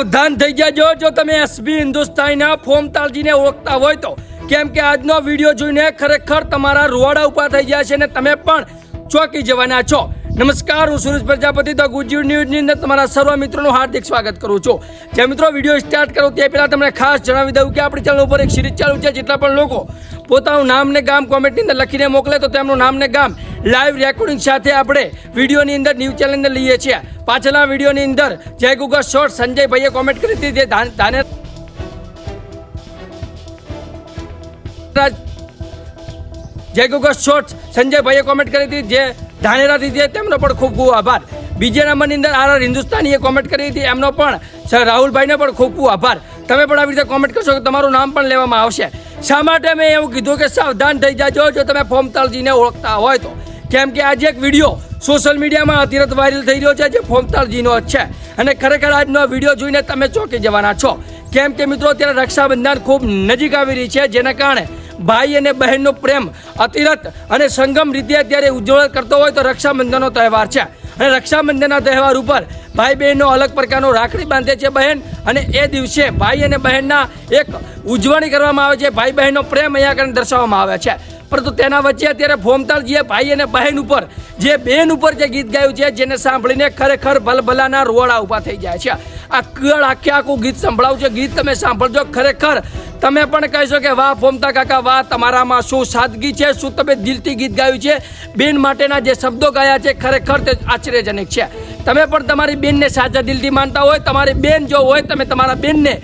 સાવધાન થઈ જાજો જો તમે એસબી હિન્દુસ્તાનના ફોમતાલજીને ઓળખતા હોય તો, કેમ કે આજનો વિડીયો જોઈને ખરેખર તમારા રૂવાડા ઉભા થઈ ગયા છે અને તમે પણ ચોંકી જવાના છો। નમસ્કાર, હું સુરેશ પ્રજાપતિ તો ગુજ્જુ ન્યૂઝની અંદર તમારા સર્વ મિત્રોનું હાર્દિક સ્વાગત કરું છું। જે મિત્રો વિડીયો સ્ટાર્ટ કરો તે પહેલાં તમને ખાસ જણાવી દઉં કે આપણી ચેનલ ઉપર એક સિરીઝ ચાલુ છે। જેટલા પણ લોકો પોતાનું નામ ને ગામ કોમેન્ટની અંદર લખીને મોકલે તો તેમનું નામ ને ગામ લાઈવ રેકોર્ડિંગ સાથે આપણે વિડીયોની અંદર ન્યૂઝ ચેનલ અંદર લઈએ છીએ। પાછળના વિડીયોની અંદર જય ગુગા શોર્ટ સંજયભાઈએ કોમેન્ટ કરી હતી, જય ગુગા શોર્ટ સંજયભાઈએ કોમેન્ટ કરી હતી જે ધાનેરાથી છે, તેમનો પણ ખૂબ ખૂબ આભાર। બીજા નંબરની અંદર આર હિન્દુસ્તાનીએ કોમેન્ટ કરી હતી, એમનો પણ રાહુલભાઈને પણ ખૂબ ખૂબ આભાર। તમે પણ આવી રીતે કોમેન્ટ કરશો કે તમારું નામ પણ લેવામાં આવશે। શા માટે મેં એવું કીધું કે સાવધાન થઈ જાજો જો તમે ફોમતાલજીને ઓળખતા હોય તો, કેમ કે આજે એક વિડીયો સોશિયલ મીડિયામાં અત્યારે વાયરલ થઈ રહ્યો છે જે ફોમતાલજીનો જ છે અને ખરેખર આજનો વિડીયો જોઈને તમે ચોંકી જવાના છો। કેમ કે મિત્રો અત્યારે રક્ષાબંધન ખૂબ નજીક આવી રહી છે, જેના કારણે ભાઈ અને બહેનનો પ્રેમ અતિરત અને સંગમ રીતે અત્યારે ઉજ્જવળ કરતો હોય તો રક્ષાબંધનનો તહેવાર છે અને રક્ષાબંધનના તહેવાર ઉપર ભાઈ બહેનનો અલગ પ્રકારનો રાખડી બાંધે છે બહેન, અને એ દિવસે ભાઈ અને બહેનના એક ઉજવણી કરવામાં આવે છે। ભાઈ બહેનનો પ્રેમ અહીંયા કરીને દર્શાવવામાં આવે છે, પરંતુ તેના વચ્ચે અત્યારે ફોમતાલજીએ ભાઈ અને બહેન ઉપર જે બેન ઉપર જે ગીત ગાયું છે જેને સાંભળીને ખરેખર ભલભલાના રોવાડા ઊભા થઈ જાય છે। આખું ગીત સંભળાવું છે, ગીત તમે સાંભળજો, ખરેખર તમે પણ કહેશો કે વાહ ફોમતા કાકા વાહ, તમારામાં શું સાદગી છે, શું તમે દિલથી ગીત ગાયું છે। બેન માટેના જે શબ્દો ગાયા છે ખરેખર તે આશ્ચર્યજનક છે। તમે પણ તમારી બેનને સાચા દિલથી માનતા હોય, તમારી બેન જો હોય, તમે તમારા બેનને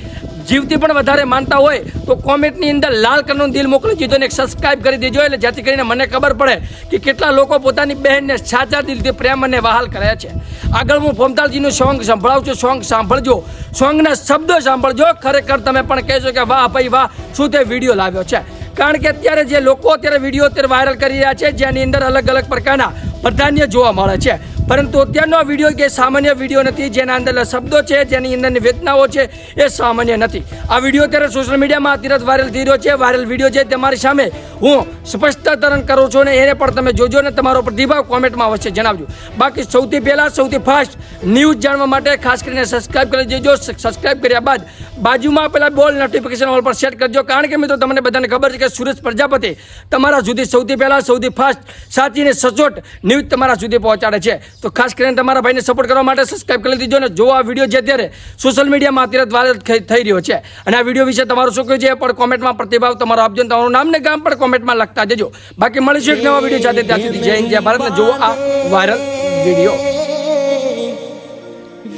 જીવથી પણ વધારે માનતા હોય તો કોમેન્ટની અંદર લાલ કલરનું દિલ મોકલી દીધો અને સબસ્ક્રાઇબ કરી દેજો, એટલે જેથી કરીને મને ખબર પડે કે કેટલા લોકો પોતાની બહેનને સાચા દિલથી પ્રેમ અને વહાલ કરે છે। આગળ હું ફોમતાલજીનું સોંગ સંભળાવું છું, સોંગ સાંભળજો, સોંગના શબ્દો સાંભળજો, ખરેખર તમે પણ કહેશો કે વાહ ભાઈ વાહ, શું તે વિડીયો લાવ્યો છે। કારણ કે અત્યારે જે લોકો અત્યારે વિડીયો અત્યારે વાયરલ કરી રહ્યા છે જેની અંદર અલગ અલગ પ્રકારના પ્રાધાન્ય જોવા મળે છે, પરંતુ અત્યારનો વિડીયો કે સામાન્ય વિડીયો નથી, જેના અંદર શબ્દો છે, જેની અંદરની વેદનાઓ છે એ સામાન્ય નથી। આ વિડીયો અત્યારે સોશિયલ મીડિયામાં અત્યારે વાયરલ થઈ રહ્યો છે, વાયરલ વિડીયો છે તમારી સામે હું સ્પષ્ટીકરણ કરું છું અને એને પણ તમે જોજો ને તમારો પ્રતિભાવ કોમેન્ટમાં અવશ્ય જણાવજો। બાકી સૌથી પહેલાં સૌથી ફાસ્ટ ન્યૂઝ જાણવા માટે ખાસ કરીને સબસ્ક્રાઇબ કરી દેજો। સબસ્ક્રાઇબ કર્યા બાદ બાજુમાં પેલા બોલ નોટિફિકેશન ઓલ પર સેટ કરજો, કારણ કે મિત્રો તમને બધાને ખબર છે કે સુરેશ પ્રજાપતિ તમારા સુધી સૌથી પહેલાં સૌથી ફાસ્ટ સાચીને સચોટ ન્યૂઝ તમારા સુધી પહોંચાડે છે। તો ખાસ કરીને તમારા ભાઈને સપોર્ટ કરવા માટે સબસ્ક્રાઇબ કરી દીજો ને જો આ વિડીયો જે અત્યારે સોશિયલ મીડિયામાં અત્યારે વાયરલ થઈ રહ્યો છે અને આ વિડીયો વિશે તમારું શું કહ્યું છે એ પણ કોમેન્ટમાં પ્રતિભાવ તમારો આપજો, તમારું નામ ને ગામ પણ કોમેન્ટમાં લખતા જજો। બાકી મળીશું એક નવા વિડીયો સાથે, ત્યાં સુધી જય હિન્દ જય ભારત ને જુઓ આ વાયરલ વિડીયો।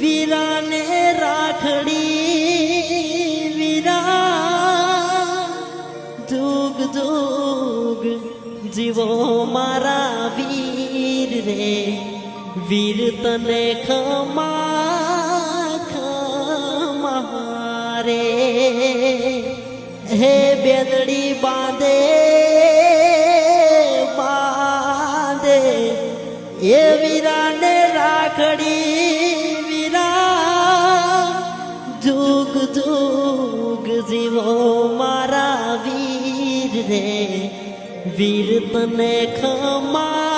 વીરાને રાખડી વીરા જુગ જુગ જીવો મારા વીર રે, વીર તને ખમા ખમા રે, હે બેદડી બાંધે બાંધે એ વીરાને રાખડી વીરા જુગ જુગ જીવો મારા વીર રે, વીર તને ખમા